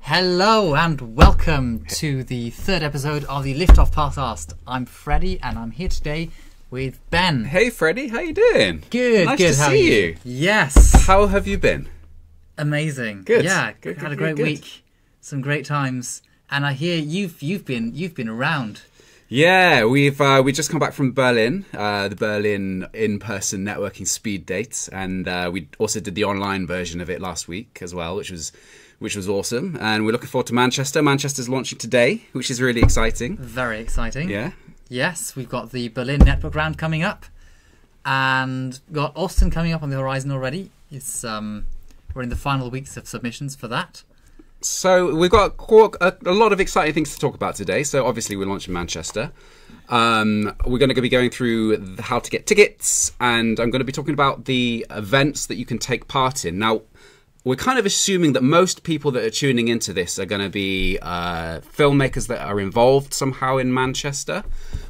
Hello and welcome to the third episode of the Liftoff Podcast. I'm Freddie and I'm here today with Ben. Hey Freddie, how you doing? Good, nice good. to How see are you. Yes. How have you been? Amazing. Good. Yeah, Good, had a good, great good. week, some great times, and I hear you've been around. Yeah, we just come back from Berlin, the Berlin in-person networking speed date, and we also did the online version of it last week as well, which was awesome. And we're looking forward to Manchester. Manchester's launching today, which is really exciting. Very exciting. Yeah. Yes, we've got the Berlin Network Round coming up, and we've got Austin coming up on the horizon already. It's we're in the final weeks of submissions for that. So we've got a lot of exciting things to talk about today. So obviously we're launching Manchester. We're going to be going through how to get tickets, and I'm going to be talking about the events that you can take part in. Now, we're kind of assuming that most people that are tuning into this are going to be filmmakers that are involved somehow in Manchester.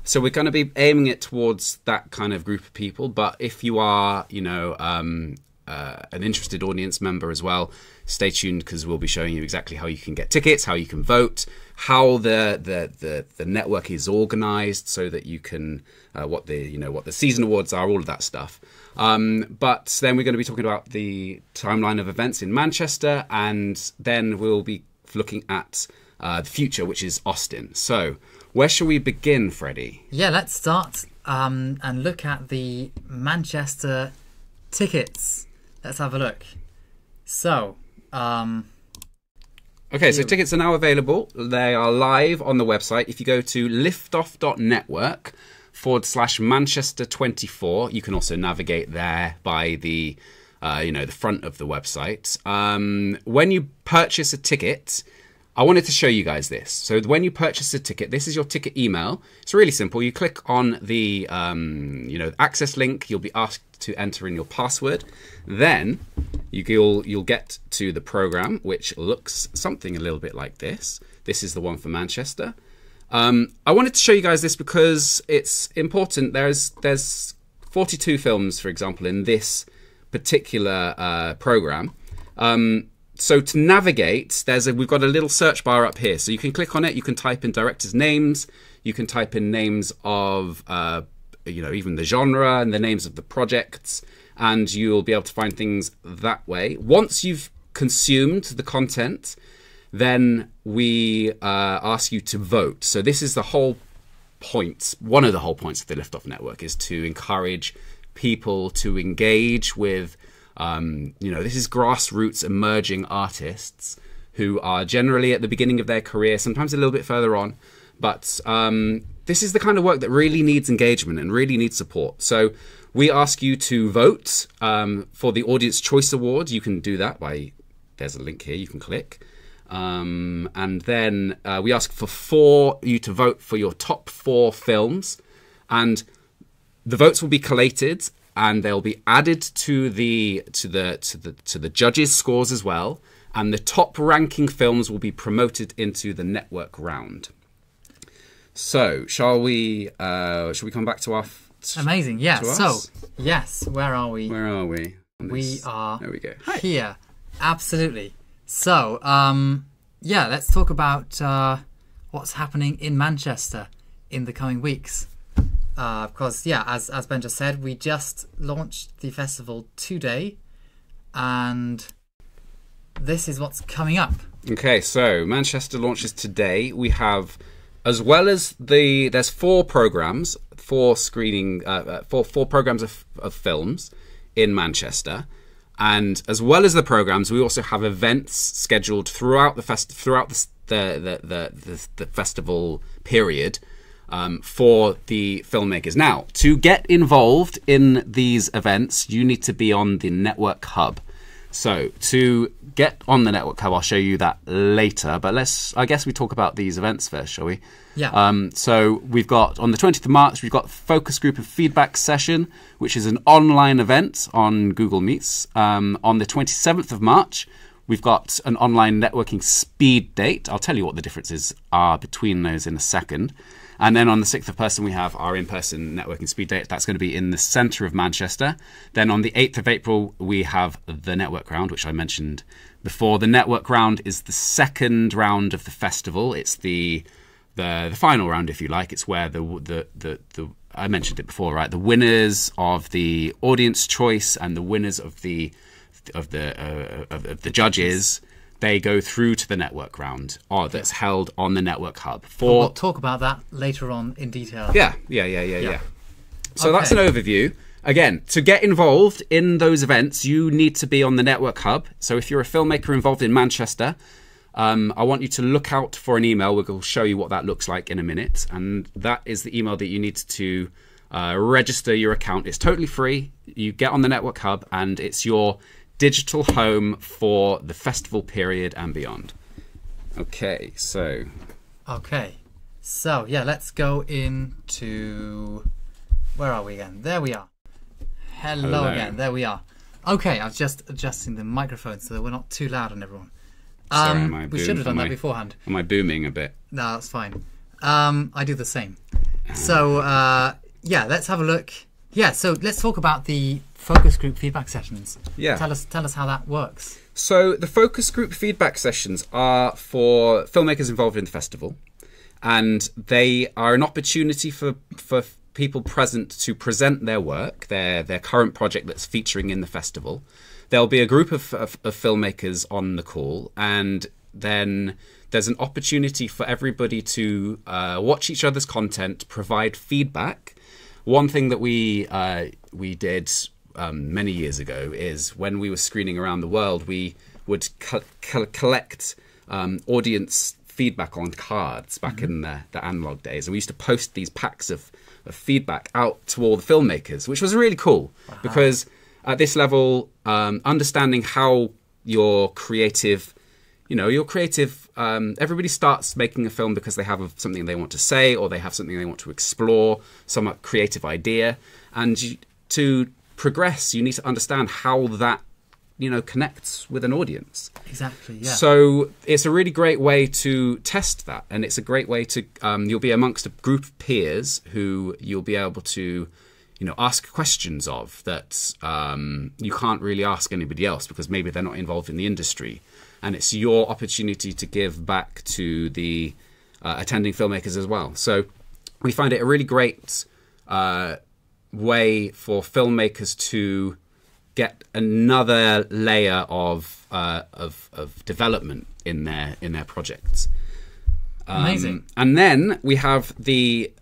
So we're going to be aiming it towards that kind of group of people. But if you are, an interested audience member as well, stay tuned because we'll be showing you exactly how you can get tickets, how you can vote, how the network is organized so that you can what the season awards are, all of that stuff. But then we're going to be talking about the timeline of events in Manchester, and then we'll be looking at the future, which is Austin. So where shall we begin, Freddie? Yeah, let's start and look at the Manchester tickets. Let's have a look. So, okay, so tickets are now available. They are live on the website. If you go to liftoff.network/Manchester24, you can also navigate there by the front of the website. When you purchase a ticket, I wanted to show you guys this. So when you purchase a ticket, this is your ticket email. It's really simple. You click on the access link. You'll be asked to enter in your password. Then you'll get to the program, which looks something a little bit like this. This is the one for Manchester. I wanted to show you guys this because it's important. There's 42 films, for example, in this particular program. So to navigate, we've got a little search bar up here. So you can click on it. You can type in directors' names. You can type in names of, even the genre and the names of the projects. And you'll be able to find things that way. Once you've consumed the content, then we ask you to vote. So this is the whole point. One of the whole points of the Liftoff Network is to encourage people to engage with this is grassroots emerging artists who are generally at the beginning of their career, sometimes a little bit further on. But this is the kind of work that really needs engagement and really needs support. So we ask you to vote for the Audience Choice Award. You can do that there's a link here you can click. And then we ask for you to vote for your top 4 films. And the votes will be collated and they'll be added to the judges' scores as well, and the top ranking films will be promoted into the network round. So, shall we come back to our amazing, yeah. to So, us? yes, where are we? Where are we? We are there we go. here. Absolutely. So, let's talk about what's happening in Manchester in the coming weeks. Because, as Ben just said, we just launched the festival today, and this is what's coming up. Okay, so Manchester launches today. We have, as well as there's 4 programs, 4 screening, 4 programs of films in Manchester, and as well as the programs, we also have events scheduled throughout the festival period. For the filmmakers. Now, to get involved in these events, you need to be on the Network Hub. So, to get on the Network Hub, I'll show you that later. But I guess we talk about these events first, shall we? Yeah. So, we've got, on the 20th of March, we've got Focus Group and Feedback Session, which is an online event on Google Meets. On the 27th of March, we've got an online networking speed date. I'll tell you what the differences are between those in a second. And then on the 6th of person, we have our in-person networking speed date. That's going to be in the centre of Manchester. Then on the 8th of April, we have the network round, which I mentioned before. The network round is the second round of the festival. It's the final round, if you like. It's where the I mentioned it before, right? The winners of the audience choice and the winners of the judges, they go through to the network round, that's held on the Network Hub. We'll talk about that later on in detail. Yeah. So that's an overview. Again, to get involved in those events, you need to be on the Network Hub. So if you're a filmmaker involved in Manchester, I want you to look out for an email. We'll show you what that looks like in a minute. And that is the email that you need to register your account. It's totally free. You get on the Network Hub and it's your digital home for the festival period and beyond. Okay, so yeah, let's go into, where are we again? There we are. Hello again. There we are. Okay, I was just adjusting the microphone so that we're not too loud on everyone. Sorry, we should have done that beforehand. Am I booming a bit? No, that's fine. I do the same. So let's have a look. Yeah, so let's talk about the focus group feedback sessions. Yeah. Tell us how that works. So the focus group feedback sessions are for filmmakers involved in the festival, and they are an opportunity for people present to present their work, their current project that's featuring in the festival. There'll be a group of filmmakers on the call, and then there's an opportunity for everybody to watch each other's content, provide feedback. One thing that we did many years ago is when we were screening around the world, we would collect audience feedback on cards back in the analog days. And we used to post these packs of feedback out to all the filmmakers, which was really cool. Wow. Because at this level, understanding how your creative, everybody starts making a film because they have something they want to say, or they have something they want to explore, some creative idea. And to progress, you need to understand how that, connects with an audience. Exactly, yeah. So it's a really great way to test that. And it's a great way to, you'll be amongst a group of peers who you'll be able to, ask questions of that you can't really ask anybody else because maybe they're not involved in the industry. And it's your opportunity to give back to the attending filmmakers as well. So we find it a really great way for filmmakers to get another layer of development in their projects. Amazing. And then we have the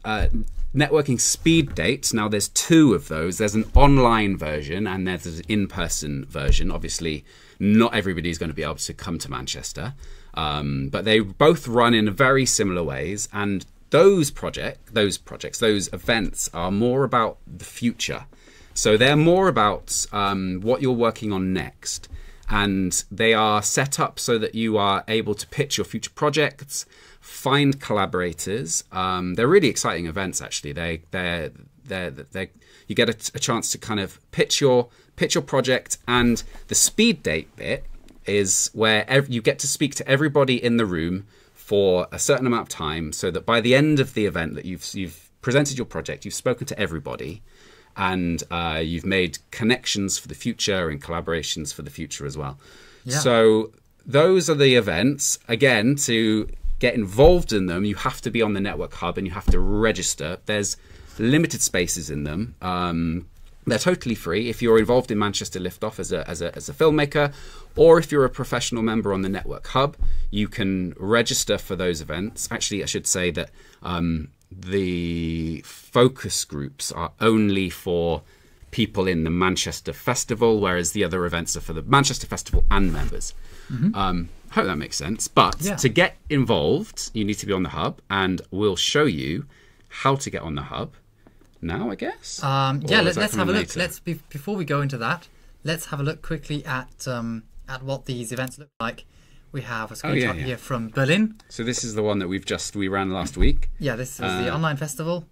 networking speed dates. Now there's two of those. There's an online version and there's an in-person version. Obviously, not everybody's going to be able to come to Manchester, but they both run in very similar ways. And those events are more about the future. So they're more about what you're working on next. And they are set up so that you are able to pitch your future projects, find collaborators. They're really exciting events, actually. You get a chance to kind of pitch your project, and the speed date bit is where you get to speak to everybody in the room for a certain amount of time, so that by the end of the event that you've presented your project, you've spoken to everybody, and you've made connections for the future and collaborations for the future as well. Yeah. So those are the events. Again, to get involved in them, you have to be on the Network Hub and you have to register. There's limited spaces in them. They're totally free if you're involved in Manchester Liftoff as a filmmaker, or if you're a professional member on the Network Hub, you can register for those events. Actually, I should say that the focus groups are only for people in the Manchester Festival, whereas the other events are for the Manchester Festival and members. Mm-hmm. Hope that makes sense. But to get involved, you need to be on the Hub, and we'll show you how to get on the Hub now, I guess. Let's have a look. Before we go into that, let's have a look quickly at what these events look like. We have a screenshot here from Berlin. So this is the one that we ran last week. Yeah, this was the online festival.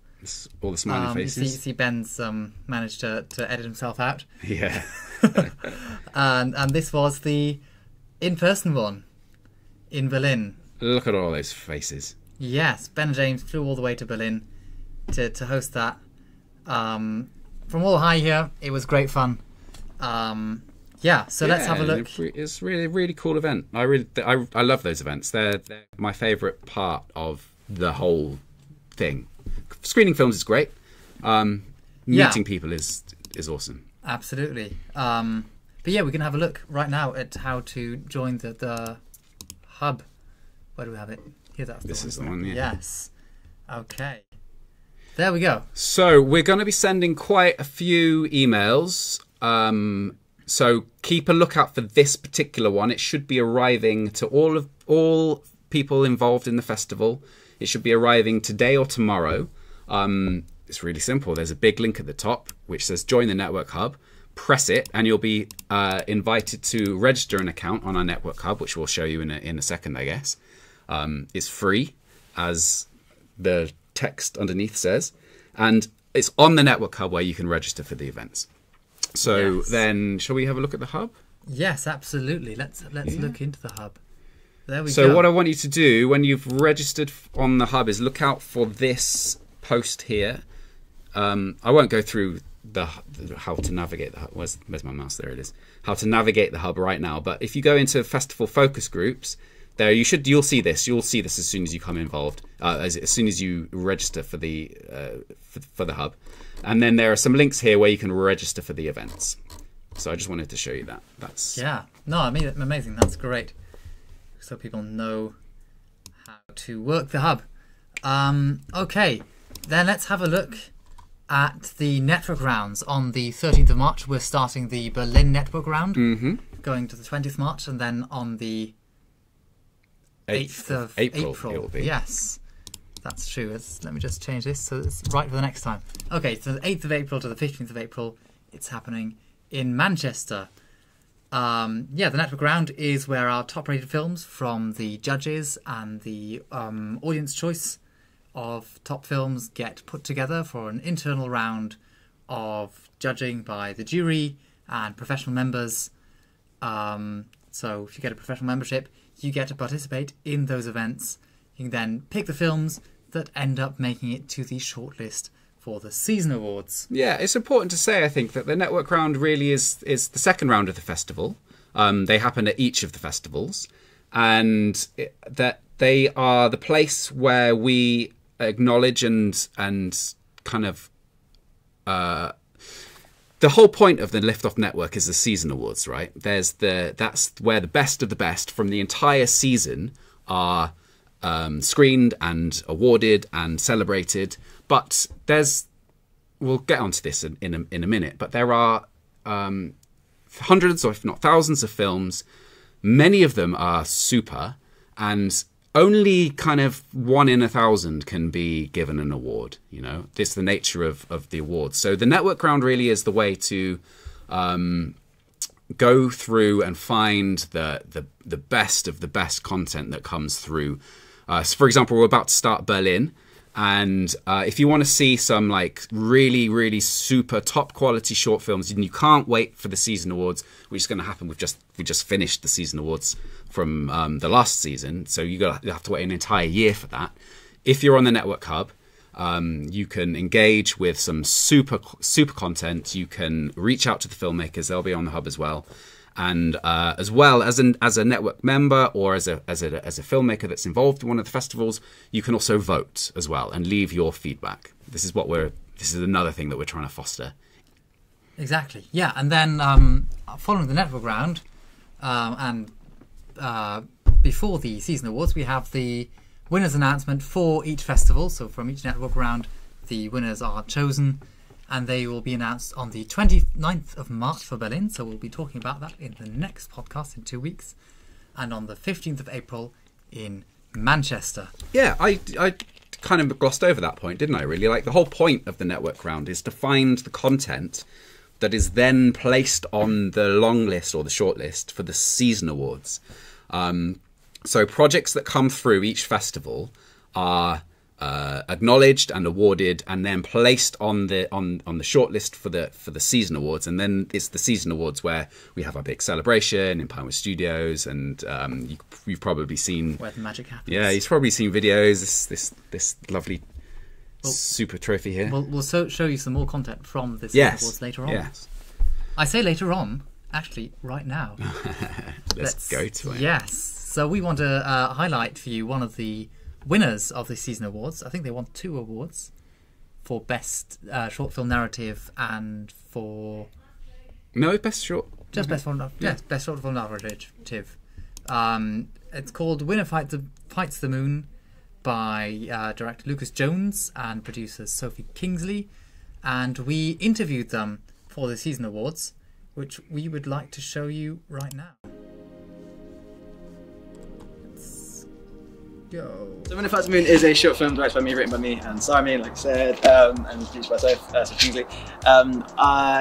All the smiley faces. You see Ben's managed to edit himself out. Yeah. and this was the in-person one in Berlin. Look at all those faces. Yes, Ben and James flew all the way to Berlin to host that. From all high here, it was great fun. So let's have a look. It's really, really cool event. I love those events. They're my favourite part of the whole thing. Screening films is great. Meeting people is awesome. Absolutely. But yeah, we can have a look right now at how to join the hub. Where do we have it? Here, This is the one, yeah. Yes. Okay. There we go. So we're going to be sending quite a few emails. So keep a lookout for this particular one. It should be arriving to all people involved in the festival. It should be arriving today or tomorrow. It's really simple. There's a big link at the top which says Join the Network Hub. Press it and you'll be invited to register an account on our Network Hub, which we'll show you in a second, I guess. It's free, as the text underneath says, and it's on the Network Hub where you can register for the events. So Then, shall we have a look at the hub? Yes, absolutely. Let's look into the hub. There we go. So what I want you to do when you've registered on the hub is look out for this post here. I won't go through the how to navigate the hub. Where's my mouse? There it is. How to navigate the hub right now. But if you go into festival focus groups, there you'll see this. You'll see this as soon as you come involved. As soon as you register for the hub, and then there are some links here where you can register for the events. So I just wanted to show you that. Amazing. That's great. So people know how to work the hub. Okay, then let's have a look at the network rounds. On the 13th of March, we're starting the Berlin network round, going to the 20th of March, and then on the 8th of April. It will be. Yes, that's true. Let me just change this so it's right for the next time. Okay, so the 8th of April to the 15th of April, it's happening in Manchester. The network round is where our top-rated films from the judges and the audience choice of top films get put together for an internal round of judging by the jury and professional members. So if you get a professional membership, you get to participate in those events. You can then pick the films that end up making it to the shortlist for the season awards. Yeah, it's important to say, I think, that the network round really is the second round of the festival. They happen at each of the festivals, and that they are the place where we acknowledge and kind of the whole point of the Liftoff Network is the season awards, right? That's where the best of the best from the entire season are screened and awarded and celebrated. But we'll get onto this in a minute, but there are hundreds, or if not thousands, of films. Many of them are super, and only kind of 1 in 1,000 can be given an award. It's the nature of the awards. So the network round really is the way to go through and find the best of the best content that comes through. So for example, we're about to start Berlin. And if you want to see some like really, really super top quality short films, and you can't wait for the season awards, which is going to happen. We just finished the season awards from the last season, so you have to wait an entire year for that. If you're on the Network Hub, you can engage with some super content. You can reach out to the filmmakers; they'll be on the hub as well. And as well as a network member or as a filmmaker that's involved in one of the festivals, you can also vote as well and leave your feedback. This is another thing that we're trying to foster. Exactly. Yeah, and then following the network round, and before the season awards, we have the winners announcement for each festival. So from each network round, the winners are chosen, and they will be announced on the 29th of March for Berlin. So we'll be talking about that in the next podcast in 2 weeks. And on the 15th of April in Manchester. Yeah, I kind of glossed over that point, didn't I, really? Like, the whole point of the network round is to find the content that is then placed on the long list or the short list for the season awards. So projects that come through each festival are acknowledged and awarded, and then placed on the shortlist for the season awards. And then it's the season awards where we have our big celebration in Pinewood Studios, and you've probably seen where the magic happens. Yeah, you've probably seen videos. This lovely super trophy here. We'll show you some more content from this awards later on. Yes. I say later on, actually, right now. Let's go to it. Yes. So we want to highlight for you one of the winners of the season awards. I think they won 2 awards for best short film narrative and for best short. Just best film. Yes, best short film narrative. It's called Winner Fights the Moon by director Lucas Jones and producer Sophie Kingsley, and we interviewed them for the season awards, which we would like to show you right now. Go. So Winner Fights the Moon is a short film directed by me, written by me and Simon, like I said, and produced by Sophie Kingsley.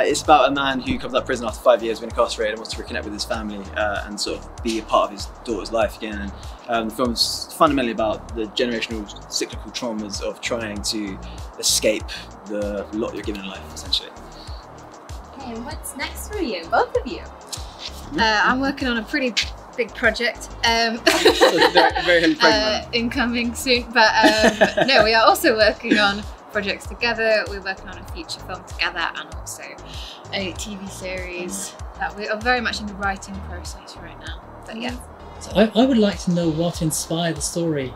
It's about a man who comes out of prison after 5 years, been incarcerated, and wants to reconnect with his family and sort of be a part of his daughter's life again. And the film's fundamentally about the generational cyclical traumas of trying to escape the lot you're given in life, essentially. Okay, and what's next for you, both of you? I'm working on a pretty big project, very incoming soon, but no, we are also working on projects together. We're working on a feature film together and also a TV series that we are very much in the writing process right now, but yeah. So I would like to know what inspired the story.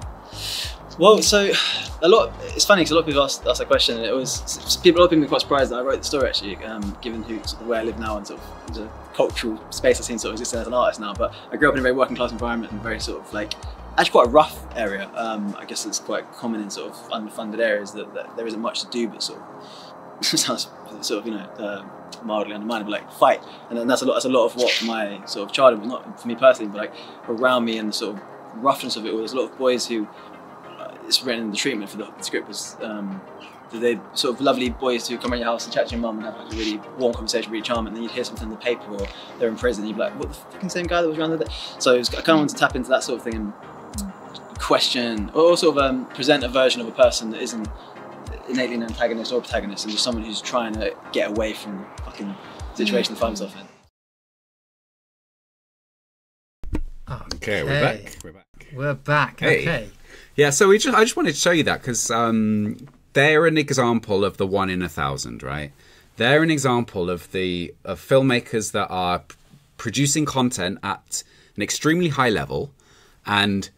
Well, so it's funny because a lot of people asked that question, and a lot of people were quite surprised that I wrote the story actually, given sort of where I live now and sort of the cultural space I've seen sort of existing as an artist now. But I grew up in a very working class environment and very sort of like, actually quite a rough area. I guess it's quite common in sort of underfunded areas that there isn't much to do but sort of, sounds sort of, mildly undermined, but like fight. And then that's a lot of what my sort of childhood was, not for me personally, but like around me, and the sort of roughness of it all. There's a lot of boys who, it's written in the treatment for the script, was they sort of lovely boys who come around your house and chat to your mum and have like a really warm conversation, really charming, and then you'd hear something in the paper or they're in prison and you'd be like, what, the fucking same guy that was around the day? So I kind of wanted to tap into that sort of thing and question, or sort of present a version of a person that isn't innately an antagonist or protagonist, and just someone who's trying to get away from the fucking situation they find themselves in. Okay, we're back. We're back. Hey. Okay. Yeah, so I just wanted to show you that because they're an example of the 1 in 1,000, right? They're an example of filmmakers that are producing content at an extremely high level, and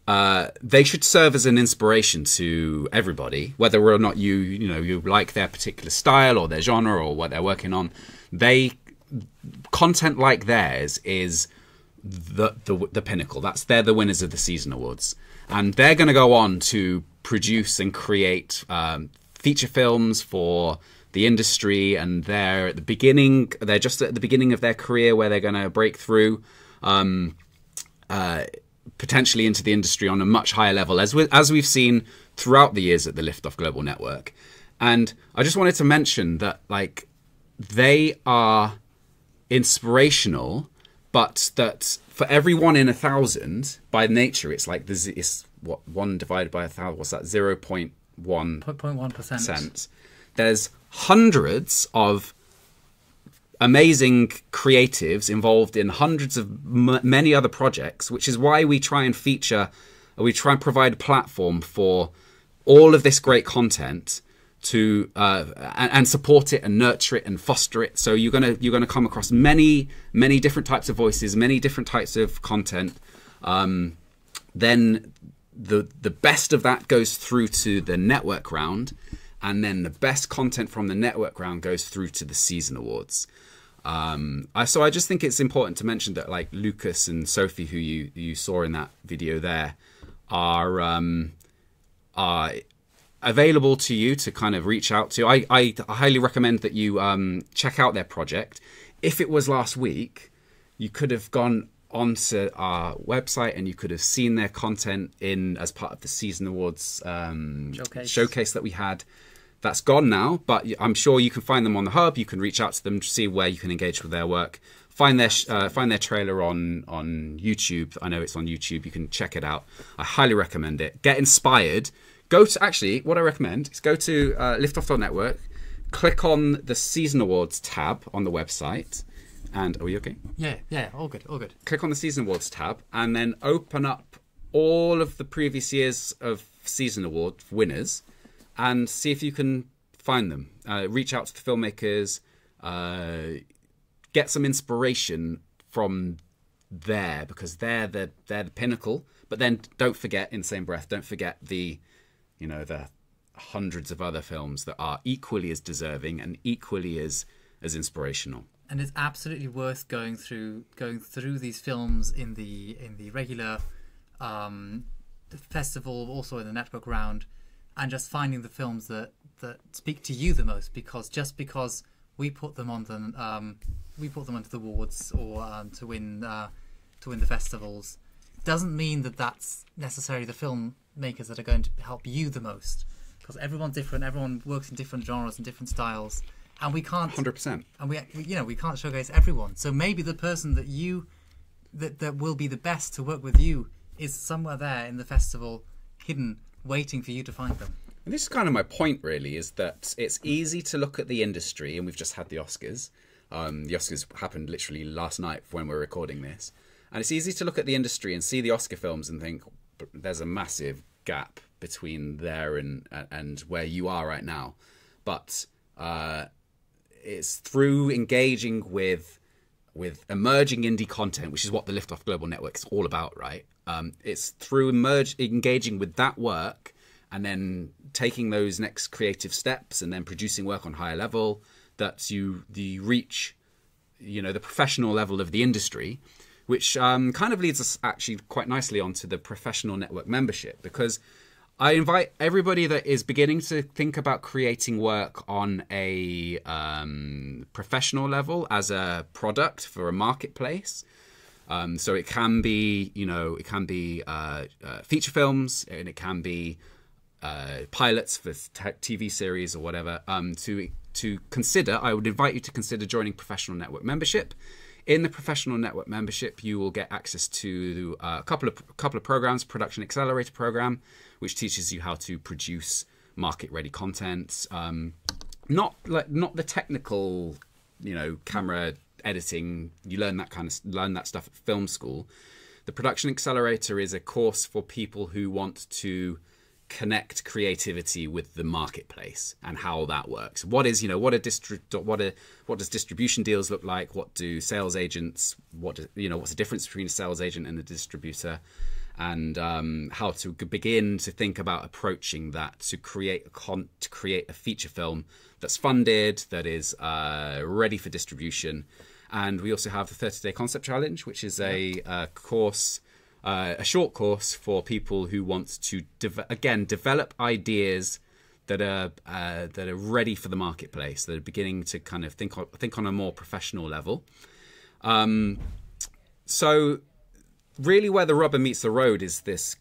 they should serve as an inspiration to everybody, whether or not you like their particular style or their genre or what they're working on. Content like theirs is the pinnacle. They're the winners of the season awards, and they're going to go on to produce and create feature films for the industry, and they're just at the beginning of their career where they're going to break through potentially into the industry on a much higher level, as we've seen throughout the years at the Liftoff Global Network. And I just wanted to mention that like they are inspirational, but that for every 1 in 1,000, by nature, it's like it's what 1 divided by 1,000. What's that? 0.1%. There's hundreds of amazing creatives involved in hundreds of many other projects, which is why we try and provide a platform for all of this great content to and support it and nurture it and foster it. So you're gonna come across many different types of voices, many different types of content. Then the best of that goes through to the network round, and then the best content from the network round goes through to the season awards. So I just think it's important to mention that like Lucas and Sophie, who you saw in that video there, are available to you to kind of reach out to. I highly recommend that you check out their project. If it was last week, you could have gone onto our website and you could have seen their content as part of the season awards showcase that we had. That's gone now, but I'm sure you can find them on the hub. You can reach out to them to see where you can engage with their work. Find their trailer on YouTube. I know it's on YouTube. You can check it out. I highly recommend it. Get inspired. Go to, actually, what I recommend is go to liftoff.network, click on the Season Awards tab on the website, and are we okay? Yeah, all good. Click on the Season Awards tab, and then open up all of the previous years of Season Award winners, and see if you can find them. Reach out to the filmmakers, get some inspiration from there, because they're the pinnacle. But then don't forget, in the same breath, don't forget the hundreds of other films that are equally as deserving and equally as inspirational. And it's absolutely worth going through these films in the regular festival, also in the network round, and just finding the films that speak to you the most. Because just because we put them on onto the awards or to win the festivals, doesn't mean that that's necessarily the filmmakers that are going to help you the most. Because everyone's different, everyone works in different genres and different styles, and we can't 100%. And we can't showcase everyone. So maybe the person that will be the best to work with you is somewhere there in the festival, hidden, waiting for you to find them. And this is kind of my point, really, is that it's easy to look at the industry, and we've just had the Oscars. The Oscars happened literally last night when we're recording this. And it's easy to look at the industry and see the Oscar films and think there's a massive gap between there and where you are right now. But it's through engaging with emerging indie content, which is what the Liftoff Global Network is all about, right? It's through engaging with that work and then taking those next creative steps and then producing work on higher level that you reach, the professional level of the industry, which kind of leads us actually quite nicely onto the professional network membership, because I invite everybody that is beginning to think about creating work on a professional level as a product for a marketplace. So it can be, feature films, and it can be pilots for TV series or whatever. To consider, I would invite you to consider joining Professional Network Membership. In the Professional Network Membership, you will get access to a couple of programs. Production Accelerator program, which teaches you how to produce market-ready content. Not the technical, camera editing. You learn that stuff at film school. The Production Accelerator is a course for people who want to connect creativity with the marketplace and how that works. What does distribution deals look like? What do sales agents? What's the difference between a sales agent and a distributor? And how to begin to think about approaching that to create a feature film that's funded, that is ready for distribution. And we also have the 30-day concept challenge, which is a course. A short course for people who want to develop ideas that are ready for the marketplace, that are beginning to kind of think on a more professional level. So really, where the rubber meets the road is this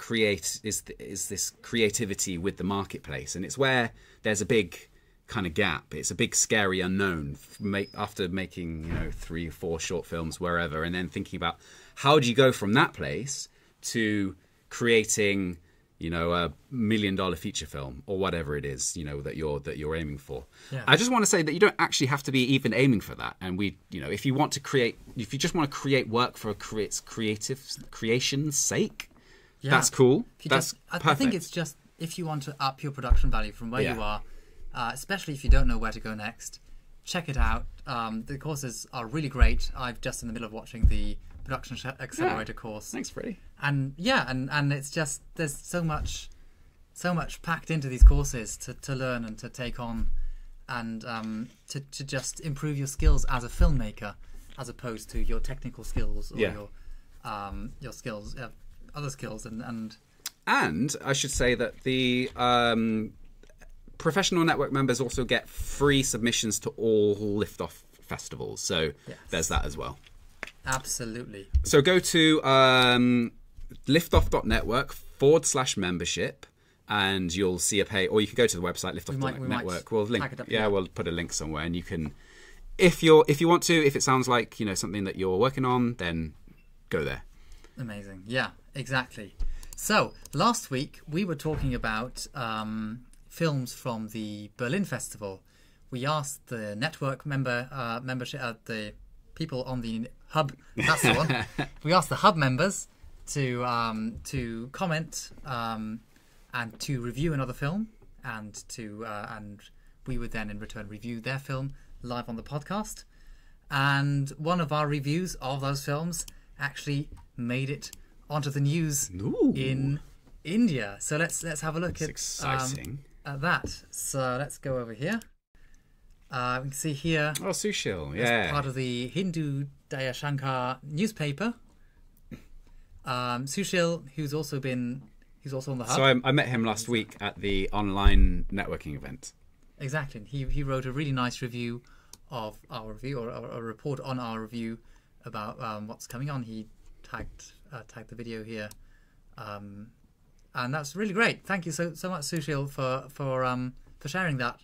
creativity with the marketplace, and it's where there's a big kind of gap. It's a big scary unknown after making 3 or 4 short films wherever, and then thinking about how do you go from that place to creating $1 million feature film or whatever it is that you're aiming for. Yeah. I just want to say that you don't actually have to be even aiming for that, and if you just want to create work for creation's sake, that's cool. That's perfect. I think it's just if you want to up your production value from where you are, especially if you don't know where to go next, check it out. The courses are really great. I'm just in the middle of watching the Production Accelerator course. Thanks, Freddie. And and it's just there's so much packed into these courses to learn and to take on, and to just improve your skills as a filmmaker, as opposed to your technical skills or your skills, other skills, and I should say that the Professional Network members also get free submissions to all Liftoff festivals. So there's that as well. Absolutely. So go to liftoff.network/membership, and you'll see a page, or you can go to the website liftoff.network. We'll link. We'll put a link somewhere, and you can, if you want to, if it sounds like something that you're working on, then go there. Amazing. Yeah, exactly. So last week we were talking about films from the Berlin Festival. We asked the network membership, the people on the hub. That's the one. We asked the hub members to comment and to review another film, and we would then in return review their film live on the podcast. And one of our reviews of those films actually made it onto the news in India. So let's have a look at that. So let's go over here. We can see here. Oh, Sushil, as part of the Hindu Dayashankar newspaper. Sushil, who's also on the hub. So I met him last week at the online networking event. Exactly. He wrote a really nice review of our review, or a report on our review about what's coming on. He tagged the video here, and that's really great. Thank you so much, Sushil, for sharing that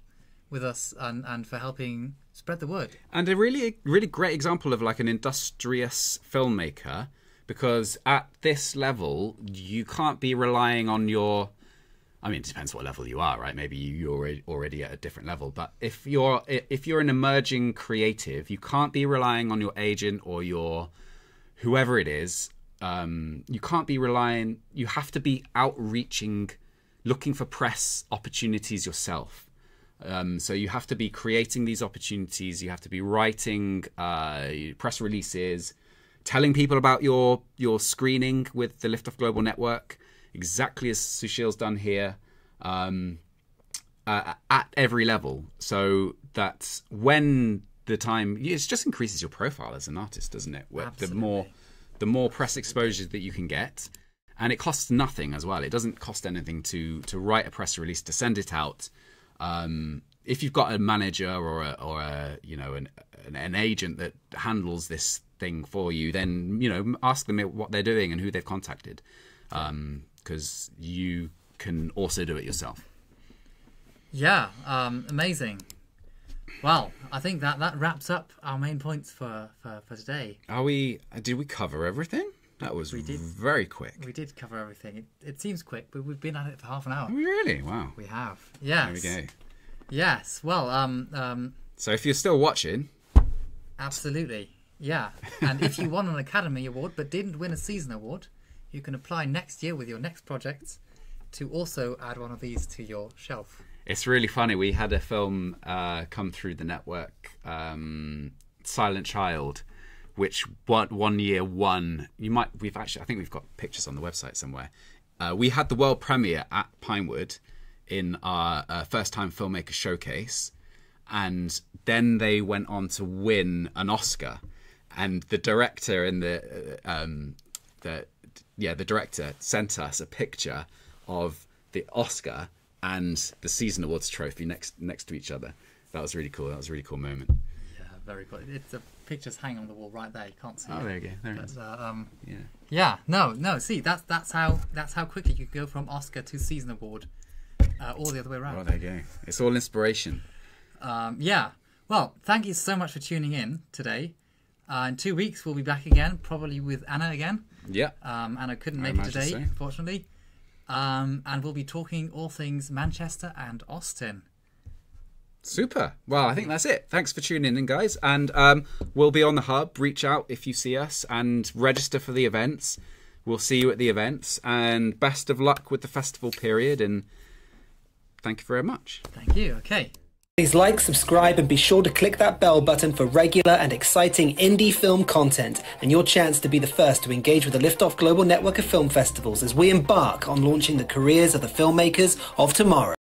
with us and for helping spread the word. And a really great example of like an industrious filmmaker, because at this level you can't be relying on your, I mean, it depends what level you are, right? Maybe you're already at a different level, but if you're an emerging creative, you can't be relying on your agent or your whoever it is. You can't be relying, you have to be outreaching, looking for press opportunities yourself. So you have to be creating these opportunities. You have to be writing press releases, telling people about your screening with the Liftoff Global Network, exactly as Sushil's done here, at every level. So that when the time, it just increases your profile as an artist, doesn't it? The more press exposure that you can get, and it costs nothing as well. It doesn't cost anything to write a press release, to send it out. If you've got a manager or an agent that handles this thing for you, then ask them what they're doing and who they've contacted, because you can also do it yourself. Yeah, amazing. Well, I think that wraps up our main points for today. Did we cover everything? That was very quick. We did cover everything. It seems quick, but we've been at it for half an hour. Really? Wow. We have. Yes. There we go. Yes. Well, so if you're still watching, absolutely. Yeah. And if you won an Academy Award but didn't win a Season Award, you can apply next year with your next projects to also add one of these to your shelf. It's really funny. We had a film come through the network, Silent Child, which one year won. I think we've got pictures on the website somewhere. We had the world premiere at Pinewood in our first time filmmaker showcase, and then they went on to win an Oscar. And the director and the director sent us a picture of the Oscar and the Season Awards trophy next to each other. That was really cool. That was a really cool moment. Yeah, very cool. It's the pictures hanging on the wall right there. You can't see. Oh, it. there you go. There it is. Yeah. No. See, that's how quickly you go from Oscar to Season Award, or the other way around. Oh, there you go. It's all inspiration. Yeah. Well, thank you so much for tuning in today. In 2 weeks, we'll be back again, probably with Anna again. Yeah. Anna couldn't make it today, unfortunately. And we'll be talking all things Manchester and Austin. Super. Well, I think that's it. Thanks for tuning in, guys. And we'll be on the hub. Reach out if you see us and register for the events. We'll see you at the events. And best of luck with the festival period. And thank you very much. Thank you. Okay. Please like, subscribe, and be sure to click that bell button for regular and exciting indie film content and your chance to be the first to engage with the Liftoff Global Network of Film Festivals as we embark on launching the careers of the filmmakers of tomorrow.